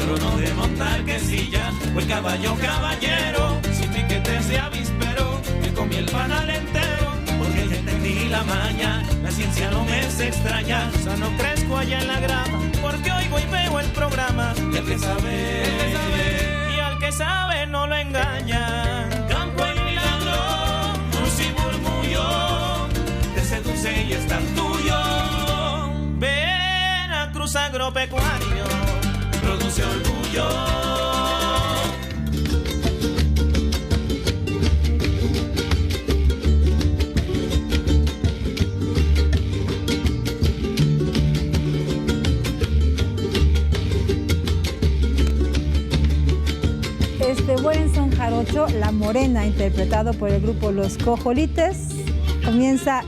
trono de montar que silla, o el caballo caballero, sin piquetes de avispero, que comí el panal entero, porque ya entendí la maña, la ciencia no me es extraña, sano crezco allá en la grama, porque oigo y veo el programa, y el que sabe, y al que sabe no lo engañan. Campo y milagro, luz y murmullo, te seduce y es tan tuyo. Veracruz agropecuario, produce orgullo. Este buen son jarocho, La Morena, interpretado por el grupo Los Cojolites.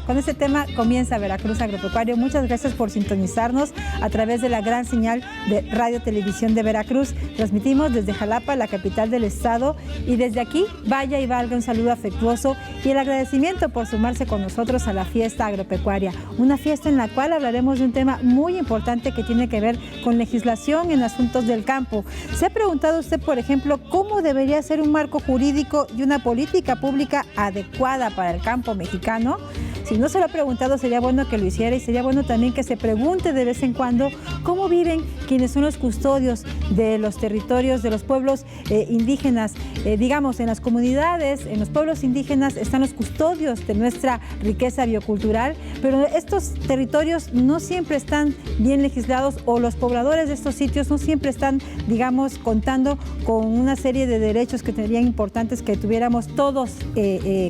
Con este tema comienza Veracruz Agropecuario. Muchas gracias por sintonizarnos a través de la gran señal de Radio Televisión de Veracruz. Transmitimos desde Jalapa, la capital del estado, y desde aquí vaya y valga un saludo afectuoso y el agradecimiento por sumarse con nosotros a la fiesta agropecuaria, una fiesta en la cual hablaremos de un tema muy importante que tiene que ver con legislación en asuntos del campo. ¿Se ha preguntado usted, por ejemplo, cómo debería ser un marco jurídico y una política pública adecuada para el campo mexicano? Si no se lo ha preguntado, sería bueno que lo hiciera, y sería bueno también que se pregunte de vez en cuando cómo viven quienes son los custodios de los territorios, de los pueblos indígenas. Digamos, en las comunidades, en los pueblos indígenas están los custodios de nuestra riqueza biocultural, pero estos territorios no siempre están bien legislados, o los pobladores de estos sitios no siempre están, digamos, contando con una serie de derechos que serían importantes que tuviéramos todos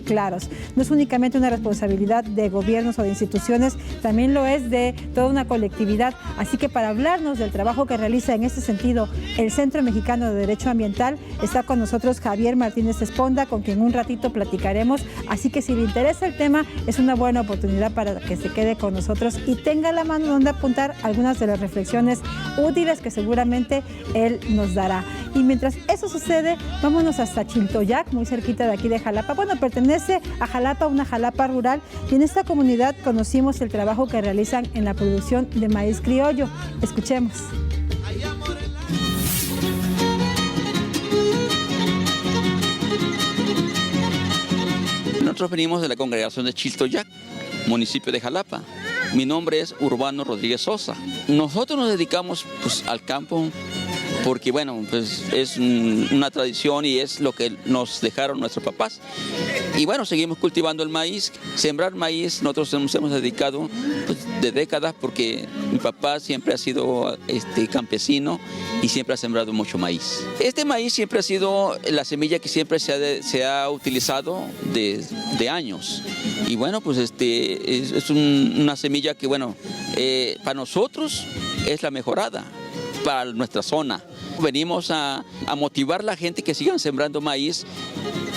claros. No es únicamente una responsabilidad de gobiernos o de instituciones, también lo es de toda una colectividad. Así que para hablarnos del trabajo que realiza en este sentido el Centro Mexicano de Derecho Ambiental, está con nosotros Javier Martínez Esponda, con quien un ratito platicaremos. Así que si le interesa el tema, es una buena oportunidad para que se quede con nosotros y tenga la mano donde apuntar algunas de las reflexiones útiles que seguramente él nos dará. Y mientras eso sucede, vámonos hasta Chiltoyac, muy cerquita de aquí de Jalapa. Bueno, pertenece a Jalapa, una Jalapa rural, y en esta comunidad conocimos el trabajo que realizan en la producción de maíz criollo. Escuchemos. Nosotros venimos de la congregación de Chiltoyac, municipio de Jalapa. Mi nombre es Urbano Rodríguez Sosa. Nosotros nos dedicamos al campo porque, bueno, pues es una tradición y es lo que nos dejaron nuestros papás. Y bueno, seguimos cultivando el maíz, sembrar maíz. Nosotros nos hemos dedicado de décadas, porque mi papá siempre ha sido campesino y siempre ha sembrado mucho maíz. Este maíz siempre ha sido la semilla que siempre se ha utilizado de años. Y bueno, pues es una semilla que, bueno, para nosotros es la mejorada para nuestra zona. Venimos a motivar a la gente que sigan sembrando maíz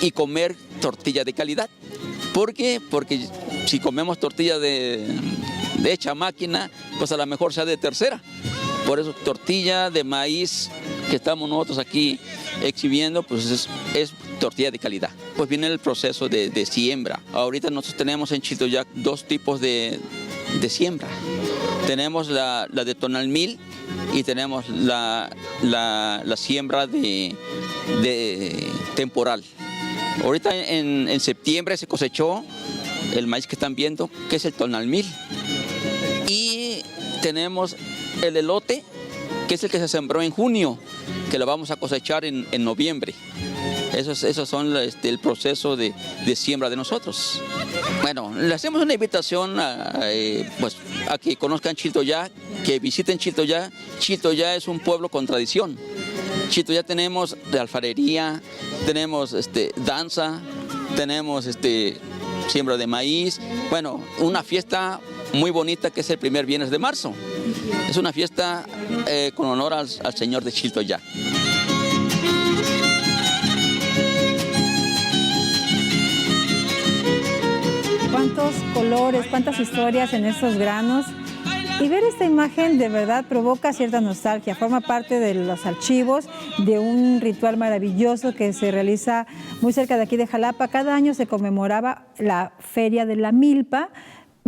y comer tortilla de calidad. ¿Por qué? Porque si comemos tortilla de hecha máquina, pues a lo mejor sea de tercera. Por eso tortilla de maíz que estamos nosotros aquí exhibiendo, pues es tortilla de calidad. Pues viene el proceso de siembra. Ahorita nosotros tenemos en Chiltoyac dos tipos de siembra. Tenemos la de tonalmil y tenemos la siembra de temporal. Ahorita en septiembre se cosechó el maíz que están viendo, que es el tonalmil. Y tenemos el elote, que es el que se sembró en junio, que lo vamos a cosechar en noviembre. Esos son el proceso de siembra de nosotros. Bueno, le hacemos una invitación a que conozcan Chiltoyac, que visiten Chiltoyac. Chiltoyac es un pueblo con tradición. Chiltoyac tenemos de alfarería, tenemos danza, tenemos siembra de maíz. Bueno, una fiesta muy bonita que es el primer viernes de marzo. Es una fiesta con honor al Señor de Chiltoyac. Cuántos colores, cuántas historias en estos granos. Y ver esta imagen de verdad provoca cierta nostalgia, forma parte de los archivos de un ritual maravilloso que se realiza muy cerca de aquí de Jalapa. Cada año se conmemoraba la Feria de la Milpa.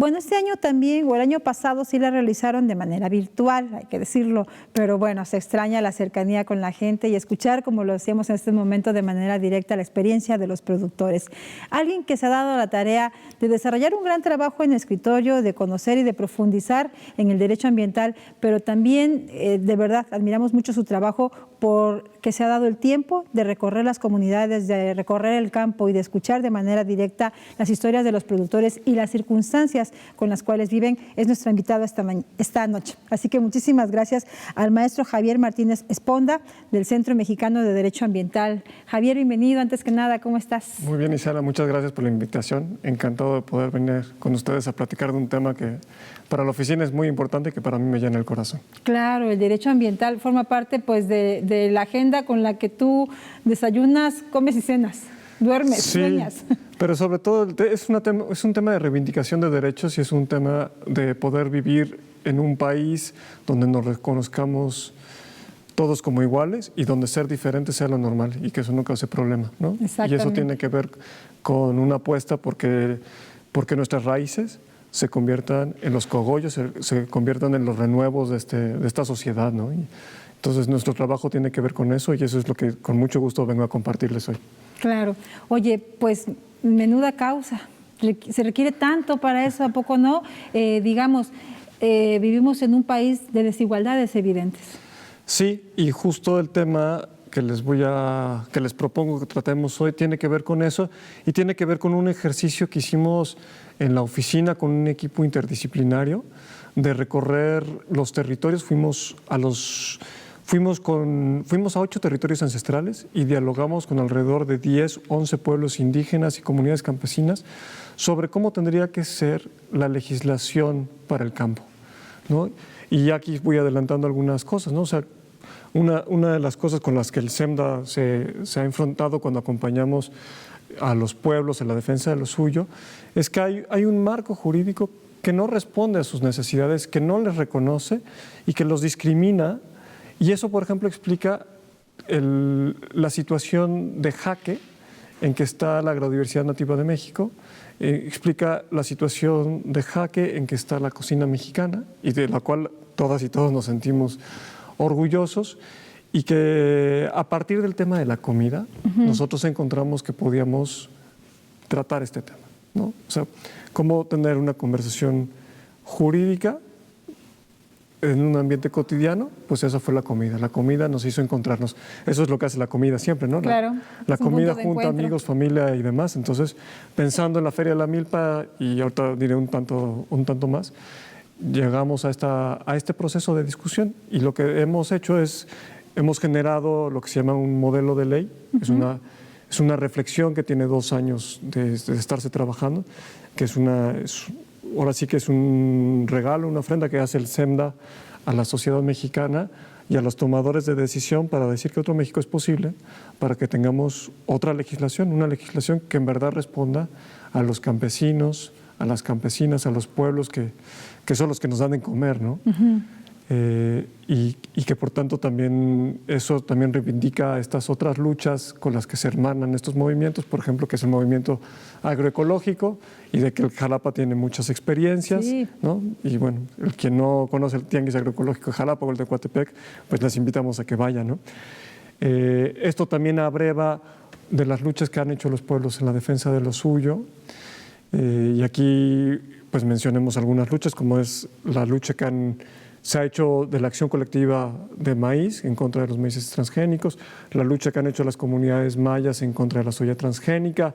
Bueno, este año también, o el año pasado, sí la realizaron de manera virtual, hay que decirlo, pero bueno, se extraña la cercanía con la gente y escuchar, como lo hacíamos en este momento, de manera directa la experiencia de los productores. Alguien que se ha dado la tarea de desarrollar un gran trabajo en el escritorio, de conocer y de profundizar en el derecho ambiental, pero también, de verdad, admiramos mucho su trabajo porque se ha dado el tiempo de recorrer las comunidades, de recorrer el campo y de escuchar de manera directa las historias de los productores y las circunstancias con las cuales viven. Es nuestro invitado esta noche. Así que muchísimas gracias al maestro Javier Martínez Esponda del Centro Mexicano de Derecho Ambiental. Javier, bienvenido. Antes que nada, ¿cómo estás? Muy bien, Isela, muchas gracias por la invitación. Encantado de poder venir con ustedes a platicar de un tema que para la oficina es muy importante y que para mí me llena el corazón. Claro, el derecho ambiental forma parte pues de la agenda con la que tú desayunas, comes y cenas, duermes, sueñas. Pero sobre todo es un tema de reivindicación de derechos y es un tema de poder vivir en un país donde nos reconozcamos todos como iguales y donde ser diferente sea lo normal y que eso no cause problema, ¿no? Y eso tiene que ver con una apuesta porque nuestras raíces se conviertan en los cogollos, se conviertan en los renuevos de esta sociedad, ¿no? Y entonces nuestro trabajo tiene que ver con eso y eso es lo que con mucho gusto vengo a compartirles hoy. Claro. Oye, pues menuda causa. Se requiere tanto para eso, ¿a poco no? Vivimos en un país de desigualdades evidentes. Sí, y justo el tema que les propongo que tratemos hoy tiene que ver con eso y tiene que ver con un ejercicio que hicimos en la oficina con un equipo interdisciplinario de recorrer los territorios. Fuimos a 8 territorios ancestrales y dialogamos con alrededor de 10, 11 pueblos indígenas y comunidades campesinas sobre cómo tendría que ser la legislación para el campo, ¿no? Y aquí voy adelantando algunas cosas, ¿no? O sea, una de las cosas con las que el SEMDA se ha enfrentado cuando acompañamos a los pueblos en la defensa de lo suyo es que hay un marco jurídico que no responde a sus necesidades, que no les reconoce y que los discrimina. Y eso, por ejemplo, explica la situación de jaque en que está la agrodiversidad nativa de México, explica la situación de jaque en que está la cocina mexicana y de la cual todas y todos nos sentimos orgullosos y que a partir del tema de la comida nosotros encontramos que podíamos tratar este tema, ¿no? O sea, cómo tener una conversación jurídica en un ambiente cotidiano, pues esa fue la comida. La comida nos hizo encontrarnos. Eso es lo que hace la comida siempre, ¿no? Claro. La comida junta amigos, familia y demás. Entonces, pensando en la Feria de la Milpa, y ahorita diré un tanto más, llegamos a este proceso de discusión y lo que hemos hecho es, hemos generado lo que se llama un modelo de ley. Es una reflexión que tiene 2 años de estarse trabajando, que ahora sí que es un regalo, una ofrenda que hace el SEMDA a la sociedad mexicana y a los tomadores de decisión para decir que otro México es posible, para que tengamos otra legislación, una legislación que en verdad responda a los campesinos, a las campesinas, a los pueblos que son los que nos dan de comer, ¿no? Y que por tanto eso también reivindica estas otras luchas con las que se hermanan estos movimientos, por ejemplo, que es el movimiento agroecológico y de que el Jalapa tiene muchas experiencias, sí, ¿no? Y bueno, el quien no conoce el Tianguis Agroecológico de Jalapa o el de Coatepec, pues les invitamos a que vayan, ¿no? Esto también abreva de las luchas que han hecho los pueblos en la defensa de lo suyo, y aquí pues mencionemos algunas luchas, como es la lucha que se ha hecho de la acción colectiva de maíz en contra de los maíces transgénicos, la lucha que han hecho las comunidades mayas en contra de la soya transgénica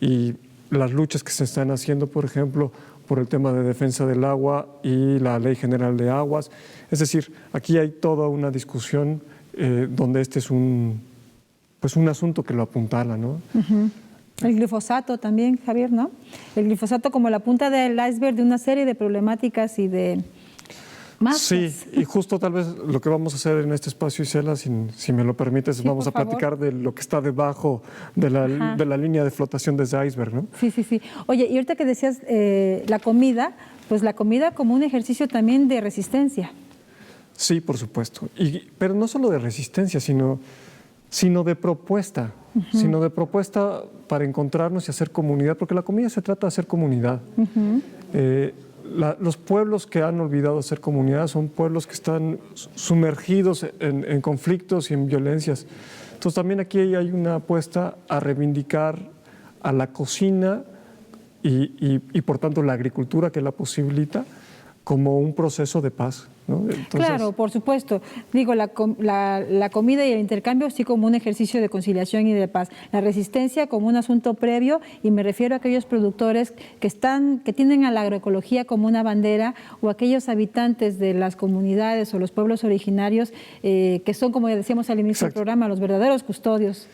y las luchas que se están haciendo, por ejemplo, por el tema de defensa del agua y la Ley General de Aguas. Es decir, aquí hay toda una discusión donde este es un asunto que lo apuntala, ¿no? El glifosato también, Javier, ¿no? El glifosato como la punta del iceberg de una serie de problemáticas y de masas. Sí, y justo tal vez lo que vamos a hacer en este espacio, Isela, si me lo permites, sí, vamos a platicar de lo que está debajo de la línea de flotación de ese iceberg, ¿no? Sí. Oye, y ahorita que decías la comida, pues la comida como un ejercicio también de resistencia. Sí, por supuesto. Pero no solo de resistencia, sino de propuesta. Sino de propuesta para encontrarnos y hacer comunidad, porque la comida se trata de hacer comunidad. Los pueblos que han olvidado ser comunidad son pueblos que están sumergidos en conflictos y en violencias. Entonces también aquí hay una apuesta a reivindicar a la cocina y por tanto la agricultura que la posibilita como un proceso de paz, ¿no? Entonces, claro, por supuesto. Digo, la comida y el intercambio sí como un ejercicio de conciliación y de paz. La resistencia como un asunto previo, y me refiero a aquellos productores que tienen a la agroecología como una bandera, o aquellos habitantes de las comunidades o los pueblos originarios que son, como decíamos al inicio del programa, los verdaderos custodios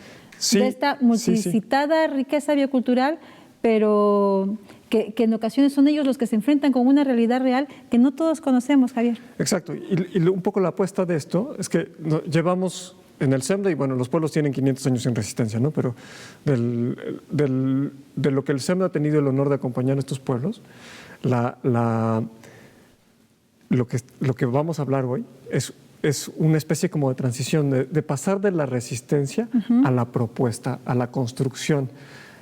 de esta multicitada riqueza biocultural, pero que en ocasiones son ellos los que se enfrentan con una realidad real que no todos conocemos, Javier. Exacto, y un poco la apuesta de esto es que llevamos en el SEMDA, y bueno, los pueblos tienen 500 años sin resistencia, ¿no? Pero de lo que el SEMDA ha tenido el honor de acompañar a estos pueblos, lo que vamos a hablar hoy es una especie como de transición, de pasar de la resistencia a la propuesta, a la construcción,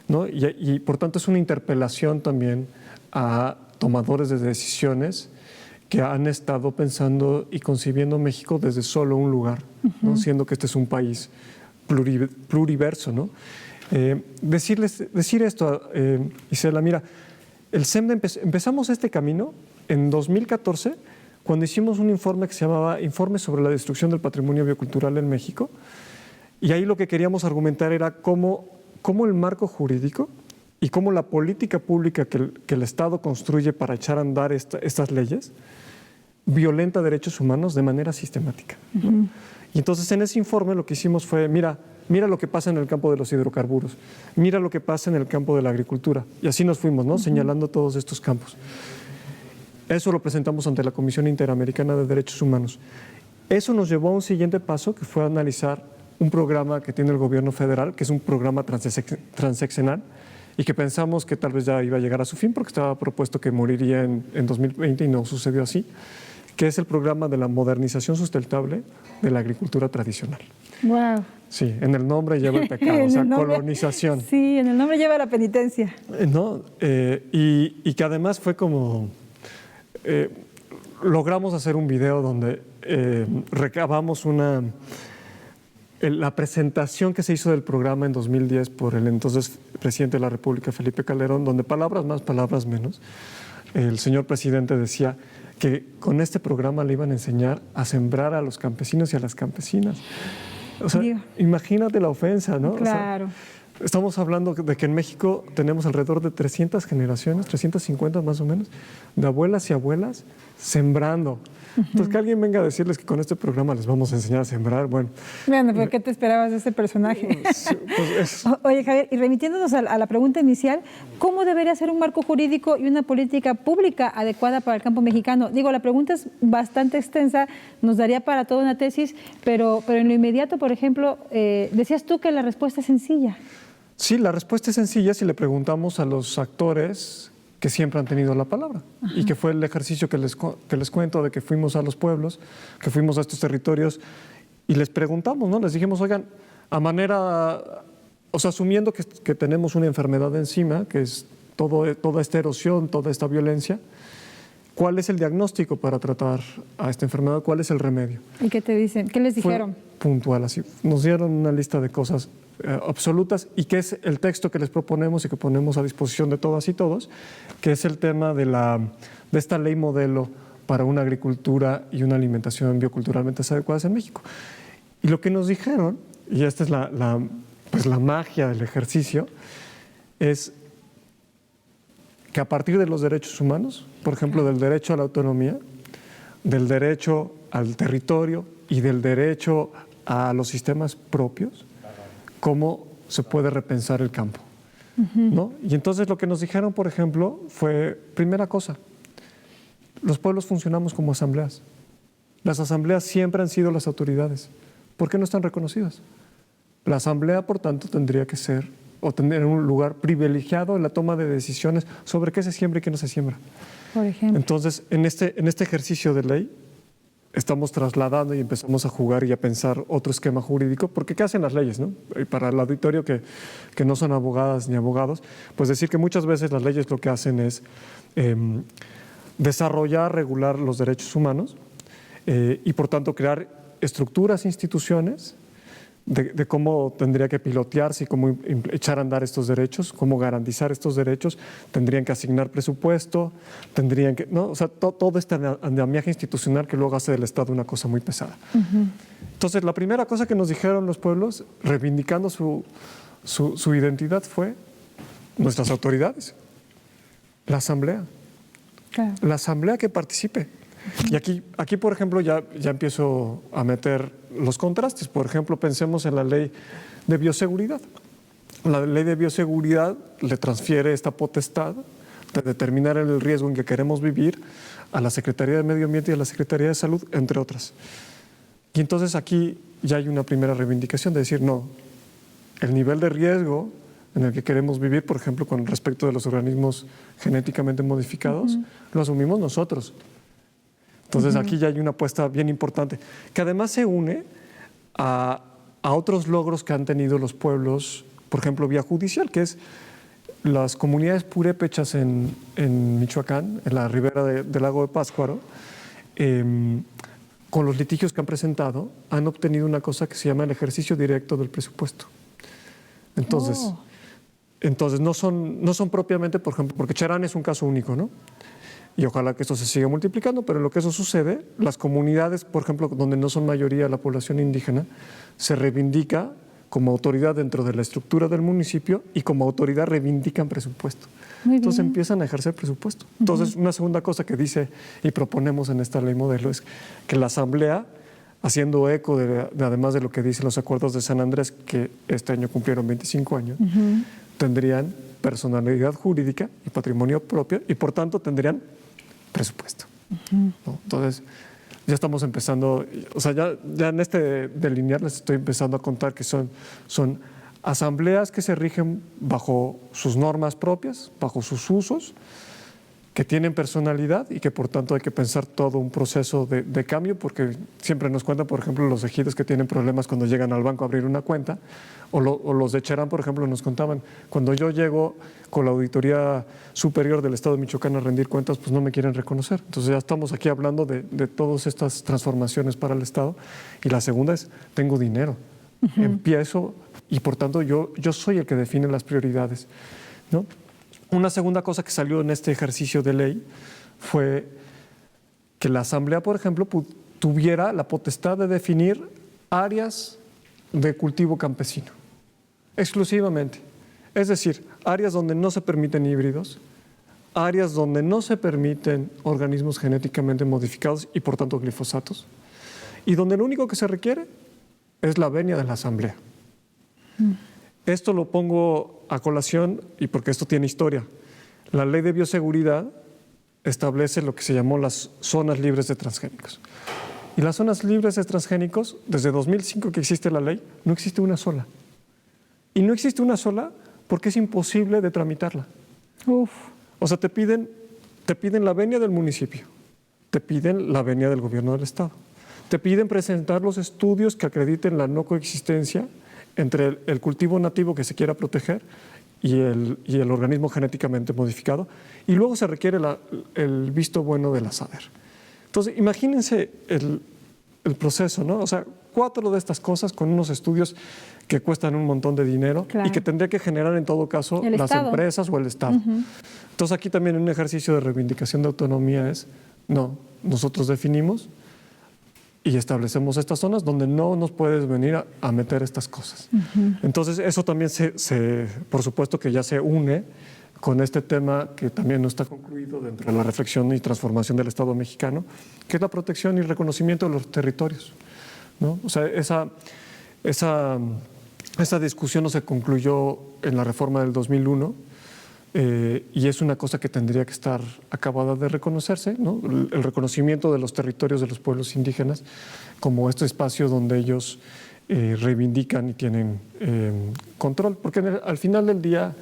¿no? Y por tanto es una interpelación también a tomadores de decisiones que han estado pensando y concibiendo México desde solo un lugar, ¿no? Siendo que este es un país pluriverso, ¿no? Decir esto, Isela, mira, el SEMDA empezamos este camino en 2014 cuando hicimos un informe que se llamaba Informe sobre la destrucción del patrimonio biocultural en México, y ahí lo que queríamos argumentar era cómo el marco jurídico y cómo la política pública que el Estado construye para echar a andar estas leyes violenta derechos humanos de manera sistemática. Y entonces en ese informe lo que hicimos fue, mira lo que pasa en el campo de los hidrocarburos, mira lo que pasa en el campo de la agricultura. Y así nos fuimos, ¿no? Señalando todos estos campos. Eso lo presentamos ante la Comisión Interamericana de Derechos Humanos. Eso nos llevó a un siguiente paso, que fue analizar un programa que tiene el gobierno federal, que es un programa transeccional, y que pensamos que tal vez ya iba a llegar a su fin porque estaba propuesto que moriría en 2020 y no sucedió así, que es el programa de la modernización sustentable de la agricultura tradicional. Wow. Sí, en el nombre lleva el pecado, o sea, colonización. Sí, en el nombre lleva la penitencia. ¿No? Y que además fue como... logramos hacer un video donde recabamos la presentación que se hizo del programa en 2010 por el entonces presidente de la República, Felipe Calderón, donde palabras más, palabras menos, el señor presidente decía que con este programa le iban a enseñar a sembrar a los campesinos y a las campesinas. O sea, imagínate la ofensa, ¿no? Claro. O sea, estamos hablando de que en México tenemos alrededor de 300 generaciones, 350 más o menos, de abuelas y abuelas sembrando. Entonces, que alguien venga a decirles que con este programa les vamos a enseñar a sembrar, bueno. Bueno, ¿pero qué te esperabas de ese personaje? Oye, Javier, y remitiéndonos a la pregunta inicial, ¿cómo debería ser un marco jurídico y una política pública adecuada para el campo mexicano? Digo, la pregunta es bastante extensa, nos daría para toda una tesis, pero en lo inmediato, por ejemplo, decías tú que la respuesta es sencilla. Sí, la respuesta es sencilla si le preguntamos a los actores que siempre han tenido la palabra. Y que fue el ejercicio que les cuento de que fuimos a los pueblos, que fuimos a estos territorios y les preguntamos, ¿no? Les dijimos, oigan, o sea, asumiendo que tenemos una enfermedad encima, que es toda esta erosión, toda esta violencia, ¿cuál es el diagnóstico para tratar a esta enfermedad? ¿Cuál es el remedio? ¿Y qué te dicen? ¿Qué les dijeron? Fue puntual, así. Nos dieron una lista de cosas absolutas, y que es el texto que les proponemos y que ponemos a disposición de todas y todos, que es el tema de esta ley modelo para una agricultura y una alimentación bioculturalmente adecuadas en México. Y lo que nos dijeron, y esta es la magia del ejercicio, es que a partir de los derechos humanos, por ejemplo, del derecho a la autonomía, del derecho al territorio y del derecho a los sistemas propios, cómo se puede repensar el campo, ¿no? Y entonces lo que nos dijeron, por ejemplo, fue, primera cosa, los pueblos funcionamos como asambleas. Las asambleas siempre han sido las autoridades. ¿Por qué no están reconocidas? La asamblea, por tanto, tendría que ser o tener un lugar privilegiado en la toma de decisiones sobre qué se siembra y qué no se siembra. Por ejemplo. Entonces, en este ejercicio de ley, estamos trasladando y empezamos a jugar y a pensar otro esquema jurídico, porque ¿qué hacen las leyes, no? Y para el auditorio que no son abogadas ni abogados, pues decir que muchas veces las leyes lo que hacen es desarrollar, regular los derechos humanos y por tanto crear estructuras, instituciones de cómo tendría que pilotearse y cómo echar a andar estos derechos, cómo garantizar estos derechos. Tendrían que asignar presupuesto, tendrían que, ¿no? O sea, todo este andamiaje institucional que luego hace del Estado una cosa muy pesada. Entonces, la primera cosa que nos dijeron los pueblos, reivindicando su identidad, fue nuestras autoridades, la asamblea. Claro. La asamblea que participe. Y aquí, por ejemplo, ya empiezo a meter los contrastes. Por ejemplo, pensemos en la ley de bioseguridad. La ley de bioseguridad le transfiere esta potestad de determinar el riesgo en que queremos vivir a la Secretaría de Medio Ambiente y a la Secretaría de Salud, entre otras. Y entonces aquí ya hay una primera reivindicación de decir, no, el nivel de riesgo en el que queremos vivir, por ejemplo, con respecto de los organismos genéticamente modificados, lo asumimos nosotros. Entonces aquí ya hay una apuesta bien importante, que además se une a otros logros que han tenido los pueblos, por ejemplo, vía judicial, que es las comunidades purépechas en Michoacán, en la ribera del lago de Pátzcuaro, con los litigios que han presentado, han obtenido una cosa que se llama el ejercicio directo del presupuesto. Entonces no son propiamente, por ejemplo, porque Cherán es un caso único, ¿no? Y ojalá que esto se siga multiplicando, pero en lo que eso sucede, las comunidades, por ejemplo, donde no son mayoría la población indígena, se reivindica como autoridad dentro de la estructura del municipio y como autoridad reivindican presupuesto. Entonces empiezan a ejercer presupuesto. Entonces, una segunda cosa que dice y proponemos en esta ley modelo es que la Asamblea, haciendo eco de además de lo que dicen los acuerdos de San Andrés, que este año cumplieron 25 años, tendrían personalidad jurídica y patrimonio propio y por tanto tendrían presupuesto. ¿No? Entonces, ya estamos empezando, o sea, ya en este delinear les estoy empezando a contar que son asambleas que se rigen bajo sus normas propias, bajo sus usos, que tienen personalidad y que por tanto hay que pensar todo un proceso de cambio, porque siempre nos cuentan, por ejemplo, los ejidos que tienen problemas cuando llegan al banco a abrir una cuenta, o los de Cherán, por ejemplo, nos contaban, cuando yo llego con la Auditoría Superior del Estado de Michoacán a rendir cuentas, pues no me quieren reconocer. Entonces ya estamos aquí hablando de todas estas transformaciones para el Estado. Y la segunda es, tengo dinero, empiezo y por tanto yo soy el que define las prioridades, ¿no? Una segunda cosa que salió en este ejercicio de ley fue que la Asamblea, por ejemplo, tuviera la potestad de definir áreas de cultivo campesino, exclusivamente. Es decir, áreas donde no se permiten híbridos, áreas donde no se permiten organismos genéticamente modificados y por tanto glifosatos, y donde lo único que se requiere es la venia de la Asamblea. Esto lo pongo a colación y porque esto tiene historia. La ley de bioseguridad establece lo que se llamó las zonas libres de transgénicos. Y las zonas libres de transgénicos, desde 2005 que existe la ley, no existe una sola. Y no existe una sola porque es imposible de tramitarla. O sea, te piden la venia del municipio, te piden la venia del gobierno del Estado, te piden presentar los estudios que acrediten la no coexistencia entre el cultivo nativo que se quiera proteger y el organismo genéticamente modificado, y luego se requiere el visto bueno de la SADER. Entonces, imagínense el proceso, ¿no? O sea, 4 de estas cosas con unos estudios que cuestan un montón de dinero y que tendría que generar en todo caso las empresas o el Estado. Entonces, aquí también un ejercicio de reivindicación de autonomía es, no, nosotros definimos y establecemos estas zonas donde no nos puedes venir a meter estas cosas. Entonces, eso también por supuesto que ya se une con este tema que también no está concluido dentro de la reflexión y transformación del Estado mexicano, que es la protección y reconocimiento de los territorios, ¿no? O sea, esa discusión no se concluyó en la reforma del 2001, y es una cosa que tendría que estar acabada de reconocerse, ¿no? El reconocimiento de los territorios de los pueblos indígenas como este espacio donde ellos reivindican y tienen control. Porque al final del día,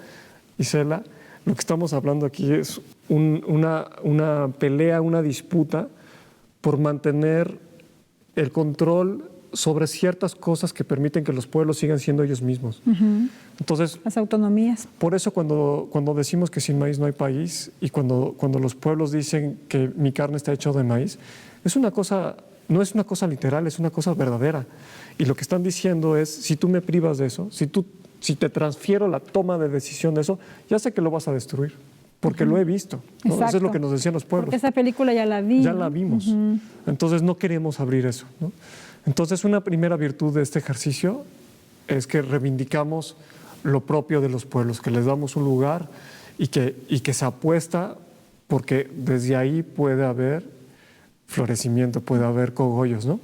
Isela, lo que estamos hablando aquí es una pelea, una disputa por mantener el control sobre ciertas cosas que permiten que los pueblos sigan siendo ellos mismos. Entonces, las autonomías. Por eso cuando decimos que sin maíz no hay país y cuando los pueblos dicen que mi carne está hecha de maíz, no es una cosa literal, es una cosa verdadera. Y lo que están diciendo es, si tú me privas de eso, si te transfiero la toma de decisión de eso, ya sé que lo vas a destruir, porque lo he visto, ¿no? Eso es lo que nos decían los pueblos. Porque esa película ya la vi. Ya la vimos. Entonces no queremos abrir eso, ¿no? Entonces una primera virtud de este ejercicio es que reivindicamos lo propio de los pueblos, que les damos un lugar y que se apuesta, porque desde ahí puede haber florecimiento, puede haber cogollos, ¿no?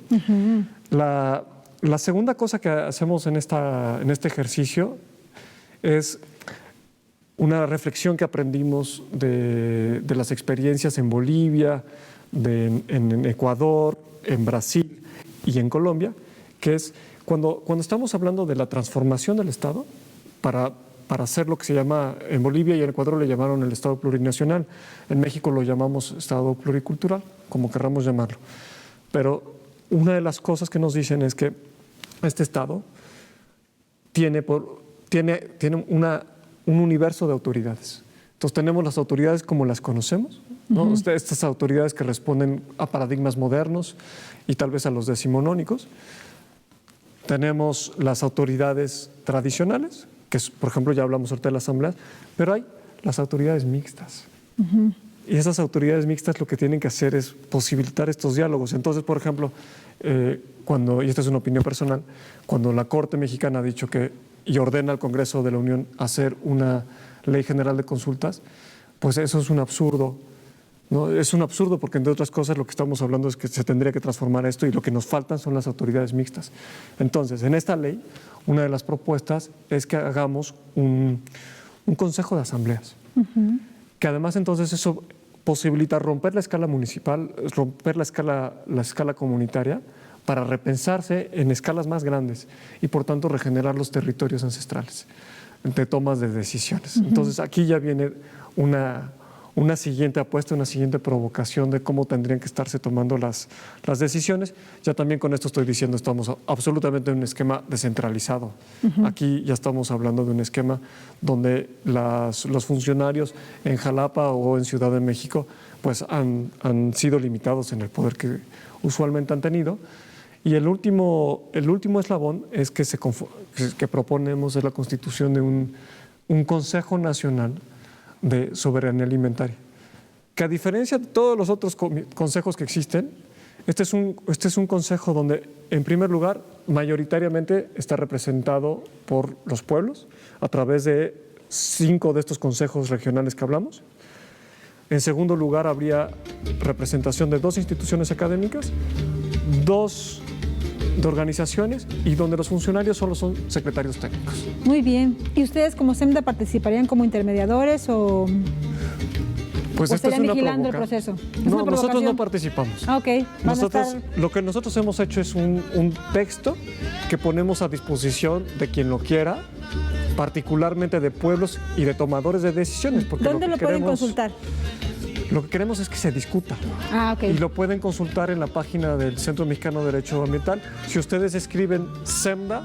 La segunda cosa que hacemos en este ejercicio es una reflexión que aprendimos de las experiencias en Bolivia, en Ecuador, en Brasil y en Colombia, que es cuando estamos hablando de la transformación del Estado para hacer lo que se llama, en Bolivia y en Ecuador le llamaron el Estado plurinacional, en México lo llamamos Estado pluricultural, como querramos llamarlo. Pero una de las cosas que nos dicen es que este Estado tiene un universo de autoridades. Entonces tenemos las autoridades como las conocemos, ¿no? Estas autoridades que responden a paradigmas modernos y tal vez a los decimonónicos. Tenemos las autoridades tradicionales, que por ejemplo ya hablamos ahorita de las asambleas, pero hay las autoridades mixtas. Y esas autoridades mixtas lo que tienen que hacer es posibilitar estos diálogos. Entonces, por ejemplo, y esta es una opinión personal, cuando la Corte Mexicana ha dicho y ordena al Congreso de la Unión hacer una ley general de consultas, pues eso es un absurdo, ¿no? Es un absurdo porque, entre otras cosas, lo que estamos hablando es que se tendría que transformar esto y lo que nos faltan son las autoridades mixtas. Entonces, en esta ley, una de las propuestas es que hagamos un consejo de asambleas, que además entonces eso posibilita romper la escala municipal, romper la escala comunitaria para repensarse en escalas más grandes y por tanto regenerar los territorios ancestrales de tomas de decisiones. Entonces aquí ya viene una siguiente apuesta, una siguiente provocación de cómo tendrían que estarse tomando las decisiones. Ya también con esto estoy diciendo, estamos absolutamente en un esquema descentralizado. Aquí ya estamos hablando de un esquema donde los funcionarios en Jalapa o en Ciudad de México pues han sido limitados en el poder que usualmente han tenido. Y el último eslabón es que proponemos de la constitución de un Consejo Nacional de Soberanía Alimentaria, que a diferencia de todos los otros consejos que existen, este es un consejo donde, en primer lugar, mayoritariamente está representado por los pueblos a través de 5 de estos consejos regionales que hablamos. En segundo lugar, habría representación de 2 instituciones académicas, 2 de organizaciones y donde los funcionarios solo son secretarios técnicos. Muy bien. ¿Y ustedes como SEMDA participarían como intermediadores o estarían vigilando el proceso? No, nosotros no participamos. Ok. Lo que nosotros hemos hecho es un texto que ponemos a disposición de quien lo quiera, particularmente de pueblos y de tomadores de decisiones. ¿Dónde lo pueden consultar? Lo que queremos es que se discuta. Ok. Y lo pueden consultar en la página del Centro Mexicano de Derecho Ambiental. Si ustedes escriben SEMDA,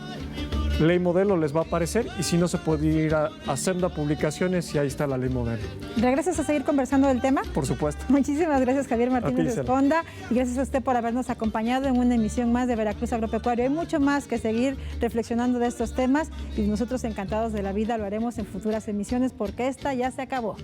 ley modelo, les va a aparecer. Y si no, se puede ir a SEMDA Publicaciones y ahí está la ley modelo. ¿Regresas a seguir conversando del tema? Por supuesto. Muchísimas gracias, Javier Martínez Esponda. Y gracias a usted por habernos acompañado en una emisión más de Veracruz Agropecuario. Hay mucho más que seguir reflexionando de estos temas y nosotros encantados de la vida lo haremos en futuras emisiones porque esta ya se acabó.